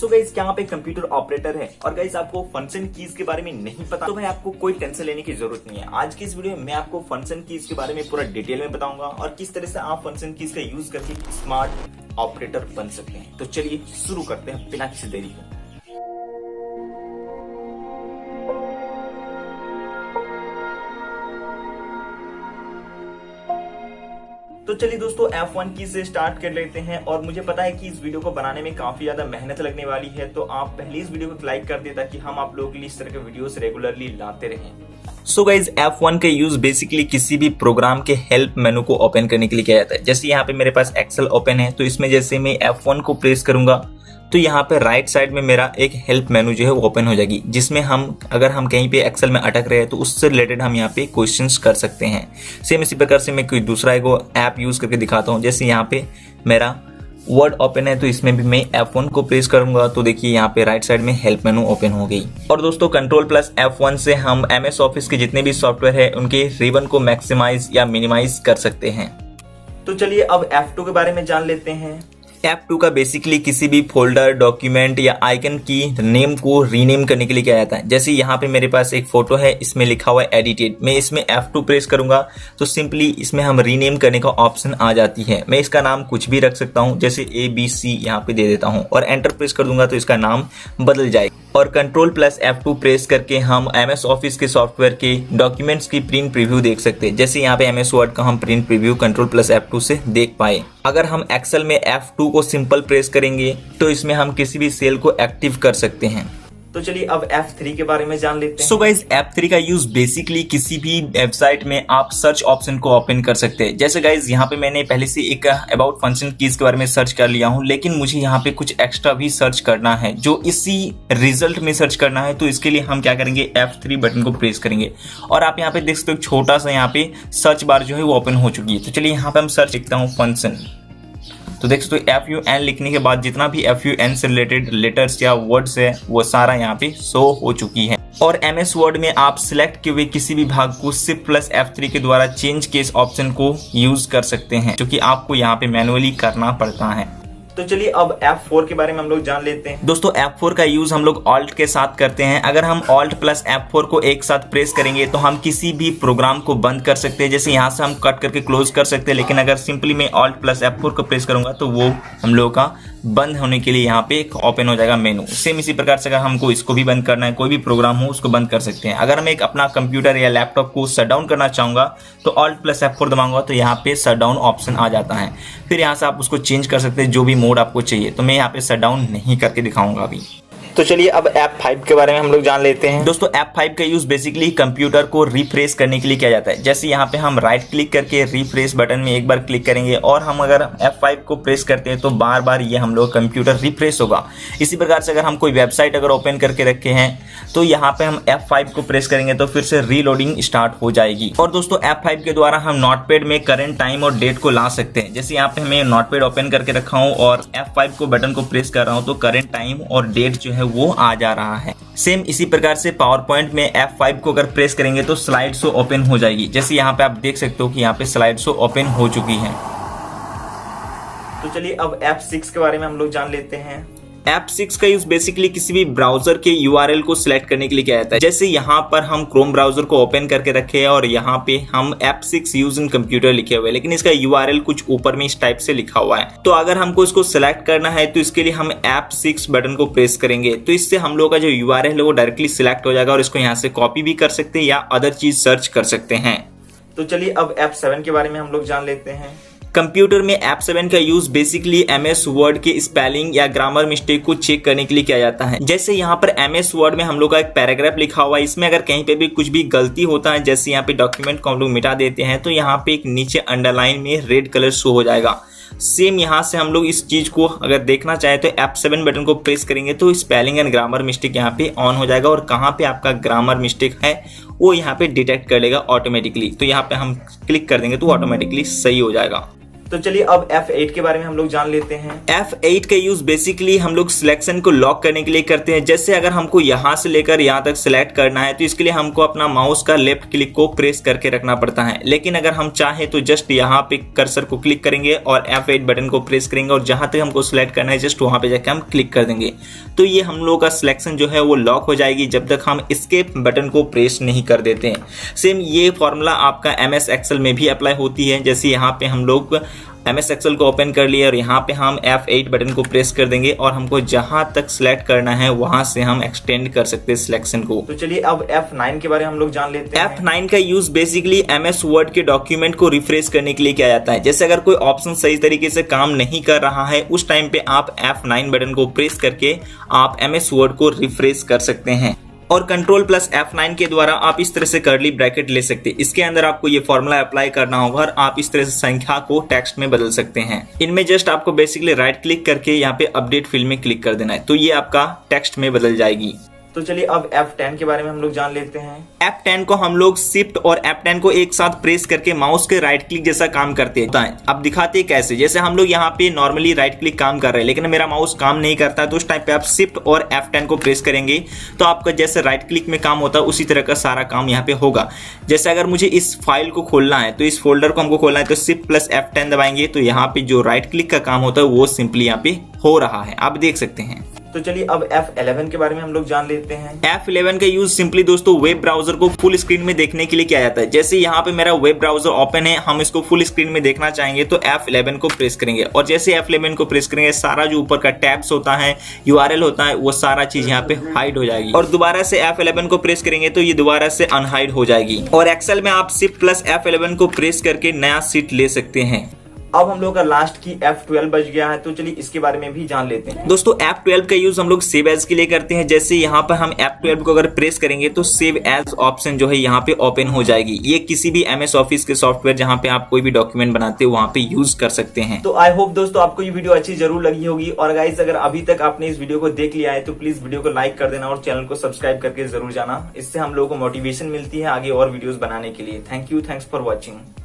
So guys क्या आप एक कंप्यूटर ऑपरेटर है और गाइस आपको फंक्शन कीज के बारे में नहीं पता तो भाई आपको कोई टेंशन लेने की जरूरत नहीं है। आज की इस वीडियो में मैं आपको फंक्शन कीज के बारे में पूरा डिटेल में बताऊंगा और किस तरह से आप फंक्शन कीज का यूज करके स्मार्ट ऑपरेटर बन सकते हैं। तो चलिए शुरू करते हैं बिना किसी देरी के। तो चलिए दोस्तों F1 की से स्टार्ट कर लेते हैं। और मुझे पता है कि इस वीडियो को बनाने में काफी ज्यादा मेहनत लगने वाली है, तो आप पहले इस वीडियो को लाइक कर दे ताकि हम आप लोगों के लिए इस तरह के वीडियोस रेगुलरली लाते रहें। सो गाइज F1 का यूज बेसिकली किसी भी प्रोग्राम के हेल्प मेनू को ओपन करने के लिए किया जाता है। जैसे यहाँ पे मेरे पास एक्सेल ओपन है, तो इसमें जैसे मैं F1 को प्रेस करूंगा तो यहाँ पे राइट साइड में मेरा एक हेल्प मेनू जो है वो ओपन हो जाएगी, जिसमें हम अगर हम कहीं पे एक्सेल में अटक रहे हैं तो उससे रिलेटेड हम यहाँ पे क्वेश्चंस कर सकते हैं। सेम इसी प्रकार से मैं कोई दूसरा एगो ऐप यूज करके दिखाता हूँ। जैसे यहाँ पे मेरा वर्ड ओपन है, तो इसमें भी मैं F1 को प्रेस करूंगा तो देखिए यहाँ पे राइट साइड में हेल्प मेनू ओपन हो गई। और दोस्तों Ctrl+F1 से हम MS ऑफिस के जितने भी सॉफ्टवेयर है उनके रिबन को मैक्सिमाइज या मिनिमाइज कर सकते हैं। तो चलिए अब F2 के बारे में जान लेते हैं। F2 का बेसिकली किसी भी फोल्डर, डॉक्यूमेंट या आइकन की नेम को रीनेम करने के लिए किया जाता है। जैसे यहाँ पे मेरे पास एक फोटो है, इसमें लिखा हुआ है एडिटेड, मैं इसमें F2 प्रेस करूंगा तो सिंपली इसमें हम रीनेम करने का ऑप्शन आ जाती है। मैं इसका नाम कुछ भी रख सकता हूँ, जैसे ABC यहाँ पे दे देता हूँ और एंटर प्रेस कर दूंगा तो इसका नाम बदल जाएगा। और Ctrl+F2 प्रेस करके हम MS ऑफिस के सॉफ्टवेयर के डॉक्यूमेंट्स की प्रिंट प्रीव्यू देख सकते हैं। जैसे यहाँ पे MS वर्ड का हम प्रिंट प्रीव्यू Ctrl+F2 से देख पाए। अगर हम एक्सेल में F2 को सिंपल प्रेस करेंगे तो इसमें हम किसी भी सेल को एक्टिव कर सकते हैं। तो चलिए अब F3 के बारे में जान लेते हैं। सो गाइस F3 का यूज बेसिकली किसी भी वेबसाइट में आप सर्च ऑप्शन को ओपन कर सकते हैं। जैसे गाइस यहाँ पे मैंने पहले से एक अबाउट फंक्शन कीज के बारे में सर्च कर लिया हूँ, लेकिन मुझे यहाँ पे कुछ एक्स्ट्रा भी सर्च करना है जो इसी रिजल्ट में सर्च करना है। तो इसके लिए हम क्या करेंगे, F3 बटन को प्रेस करेंगे और आप यहाँ पे देख सकते हो छोटा सा यहाँ पे सर्च बार जो है वो ओपन हो चुकी है। तो चलिए यहाँ पे हम सर्च लिखता हूँ फंक्शन, तो देख सकते हो FUN लिखने के बाद जितना भी FUN से रिलेटेड लेटर्स या वर्ड्स है वो सारा यहाँ पे शो हो चुकी है। और MS वर्ड में आप सिलेक्ट किए हुए किसी भी भाग को Shift+F3 के द्वारा चेंज केस ऑप्शन को यूज कर सकते हैं, जो कि आपको यहाँ पे मैनुअली करना पड़ता है। तो चलिए अब F4 के बारे में हम लोग जान लेते हैं। दोस्तों F4 का यूज हम लोग Alt के साथ करते हैं। अगर हम Alt+F4 को एक साथ प्रेस करेंगे तो हम किसी भी प्रोग्राम को बंद कर सकते हैं। जैसे यहाँ से हम कट करके क्लोज कर सकते हैं, लेकिन अगर सिंपली मैं Alt+F4 को प्रेस करूंगा तो वो हम लोगों का बंद होने के लिए यहाँ पे एक ओपन हो जाएगा मेनू। सेम इसी प्रकार से अगर हमको इसको भी बंद करना है, कोई भी प्रोग्राम हो उसको बंद कर सकते हैं। अगर मैं एक अपना कंप्यूटर या लैपटॉप को शट डाउन करना चाहूंगा तो Alt+F4 दबाऊंगा तो यहाँ पे शट डाउन ऑप्शन आ जाता है। फिर यहाँ से आप उसको चेंज कर सकते हैं जो भी मोड आपको चाहिए। तो मैं यहाँ पे शट डाउन नहीं करके दिखाऊंगा अभी। तो चलिए अब F5 के बारे में हम लोग जान लेते हैं। दोस्तों F5 का यूज बेसिकली कंप्यूटर को रिफ्रेश करने के लिए किया जाता है। जैसे यहाँ पे हम राइट क्लिक करके रिफ्रेश बटन में एक बार क्लिक करेंगे और हम अगर F5 को प्रेस करते हैं तो बार बार ये हम लोग कंप्यूटर रिफ्रेश होगा। इसी प्रकार से अगर हम कोई वेबसाइट अगर ओपन करके रखे हैं तो यहाँ पे हम F5 को प्रेस करेंगे तो फिर से रीलोडिंग स्टार्ट हो जाएगी। और दोस्तों F5 के द्वारा हम नोटपैड में करंट टाइम और डेट को ला सकते हैं। जैसे यहाँ पे मैं नोटपैड ओपन करके रखा हूँ और F5 को बटन को प्रेस कर रहा हूँ तो करंट टाइम और डेट जो है वो आ जा रहा है। सेम इसी प्रकार से पावर पॉइंट में F5 को अगर प्रेस करेंगे तो स्लाइड शो ओपन हो जाएगी। जैसे यहाँ पे आप देख सकते हो कि यहाँ पे स्लाइड शो ओपन हो चुकी है। तो चलिए अब F6 के बारे में हम लोग जान लेते हैं। F6 का यूज बेसिकली किसी भी ब्राउजर के URL को सिलेक्ट करने के लिए किया जाता है। जैसे यहाँ पर हम क्रोम ब्राउजर को ओपन करके रखे हैं और यहाँ पे हम F6 यूज इन कंप्यूटर लिखे हुए हैं, लेकिन इसका URL कुछ ऊपर में इस टाइप से लिखा हुआ है। तो अगर हमको इसको सिलेक्ट करना है तो इसके लिए हम F6 बटन को प्रेस करेंगे तो इससे हम लोग का जो URL है वो डायरेक्टली सिलेक्ट हो जाएगा और इसको यहाँ से कॉपी भी कर सकते हैं या अदर चीज सर्च कर सकते हैं। तो चलिए अब F7 के बारे में हम लोग जान लेते हैं। कंप्यूटर में F7 का यूज बेसिकली MS वर्ड के स्पेलिंग या ग्रामर मिस्टेक को चेक करने के लिए किया जाता है। जैसे यहाँ पर MS वर्ड में हम लोग का एक पैराग्राफ लिखा हुआ है, इसमें अगर कहीं पे भी कुछ भी गलती होता है, जैसे यहाँ पे डॉक्यूमेंट को हम लोग मिटा देते हैं तो यहाँ पे एक नीचे अंडरलाइन में रेड कलर शो हो जाएगा। सेम यहाँ से हम लोग इस चीज को अगर देखना चाहे तो F7 बटन को प्रेस करेंगे तो स्पेलिंग एंड ग्रामर मिस्टेक यहाँ पे ऑन हो जाएगा और कहाँ पे आपका ग्रामर मिस्टेक है वो यहाँ पे डिटेक्ट कर लेगा ऑटोमेटिकली। तो यहाँ पे हम क्लिक कर देंगे तो ऑटोमेटिकली सही हो जाएगा। तो चलिए अब F8 के बारे में हम लोग जान लेते हैं। F8 का यूज बेसिकली हम लोग सिलेक्शन को लॉक करने के लिए करते हैं। जैसे अगर हमको यहाँ से लेकर यहाँ तक सिलेक्ट करना है तो इसके लिए हमको अपना माउस का लेफ्ट क्लिक को प्रेस करके रखना पड़ता है, लेकिन अगर हम चाहें तो जस्ट यहाँ पे कर्सर को क्लिक करेंगे और F8 बटन को प्रेस करेंगे और जहां तक हमको सिलेक्ट करना है जस्ट वहां पे जाके हम क्लिक कर देंगे तो ये हम लोग का सिलेक्शन जो है वो लॉक हो जाएगी जब तक हम एस्केप बटन को प्रेस नहीं कर देते हैं। सेम ये फॉर्मूला आपका MS एक्सेल में भी अप्लाई होती है। जैसे यहाँ पे हम लोग MS एक्सेल को ओपन कर लिए और यहाँ पे हम F8 बटन को प्रेस कर देंगे और हमको जहां तक सिलेक्ट करना है वहां से हम एक्सटेंड कर सकते हैं सिलेक्शन को। तो चलिए अब F9 के बारे में हम लोग जान लेते हैं। F9 का यूज बेसिकली MS वर्ड के डॉक्यूमेंट को रिफ्रेश करने के लिए किया जाता है। जैसे अगर कोई ऑप्शन सही तरीके से काम नहीं कर रहा है उस टाइम पे आप F9 बटन को प्रेस करके आप MS वर्ड को रिफ्रेश कर सकते हैं और कंट्रोल प्लस F9 के द्वारा आप इस तरह से कर्ली ब्रैकेट ले सकते हैं। इसके अंदर आपको ये फॉर्मूला अप्लाई करना होगा और आप इस तरह से संख्या को टेक्स्ट में बदल सकते हैं। इनमें जस्ट आपको बेसिकली राइट क्लिक करके यहाँ पे अपडेट फील्ड में क्लिक कर देना है तो ये आपका टेक्स्ट में बदल जाएगी। तो चलिए अब F10 के बारे में हम लोग जान लेते हैं। F10 को हम लोग शिफ्ट और F10 को एक साथ प्रेस करके माउस के राइट क्लिक जैसा काम करते हैं। अब दिखाते हैं कैसे। जैसे हम लोग यहाँ पे नॉर्मली राइट क्लिक काम कर रहे हैं लेकिन मेरा माउस काम नहीं करता है तो उस टाइम पे आप शिफ्ट और F10 को प्रेस करेंगे तो आपका जैसे राइट क्लिक में काम होता है उसी तरह का सारा काम यहाँ पे होगा। जैसे अगर मुझे इस फाइल को खोलना है तो इस फोल्डर को हमको खोलना है तो शिफ्ट प्लस F10 दबाएंगे तो यहाँ पे जो राइट क्लिक का काम होता है वो सिंपली यहाँ पे हो रहा है, आप देख सकते हैं। तो चलिए अब F11 के बारे में हम लोग जान लेते हैं। F11 का यूज सिंपली दोस्तों वेब ब्राउजर को फुल स्क्रीन में देखने के लिए किया जाता है। जैसे यहाँ पे मेरा वेब ब्राउजर ओपन है, हम इसको फुल स्क्रीन में देखना चाहेंगे तो F11 को प्रेस करेंगे और जैसे F11 को प्रेस करेंगे सारा जो ऊपर का टैब्स होता है, URL होता है, वो सारा चीज यहाँ पे हाइड हो जाएगी और दोबारा से F11 को प्रेस करेंगे तो ये दोबारा से अनहाइड हो जाएगी। और एक्सेल में आप शिफ्ट प्लस F11 को प्रेस करके नया सीट ले सकते हैं। अब हम लोग का लास्ट की F12 बच गया है तो चलिए इसके बारे में भी जान लेते हैं। दोस्तों F12 का यूज हम लोग सेव एज के लिए करते हैं। जैसे यहाँ पर हम F12 को अगर प्रेस करेंगे तो सेव एज ऑप्शन जो है यहाँ पे ओपन हो जाएगी। ये किसी भी MS ऑफिस के सॉफ्टवेयर जहाँ पे आप कोई भी डॉक्यूमेंट बनाते हो वहाँ पे यूज कर सकते हैं। तो आई होप दोस्तों आपको ये वीडियो अच्छी जरूर लगी होगी और गाइस अगर अभी तक आपने इस वीडियो को देख लिया है तो प्लीज वीडियो को लाइक कर देना और चैनल को सब्सक्राइब करके जरूर जाना। इससे हम लोगों को मोटिवेशन मिलती है आगे और वीडियोस बनाने के लिए। Thank you, thanks for watching.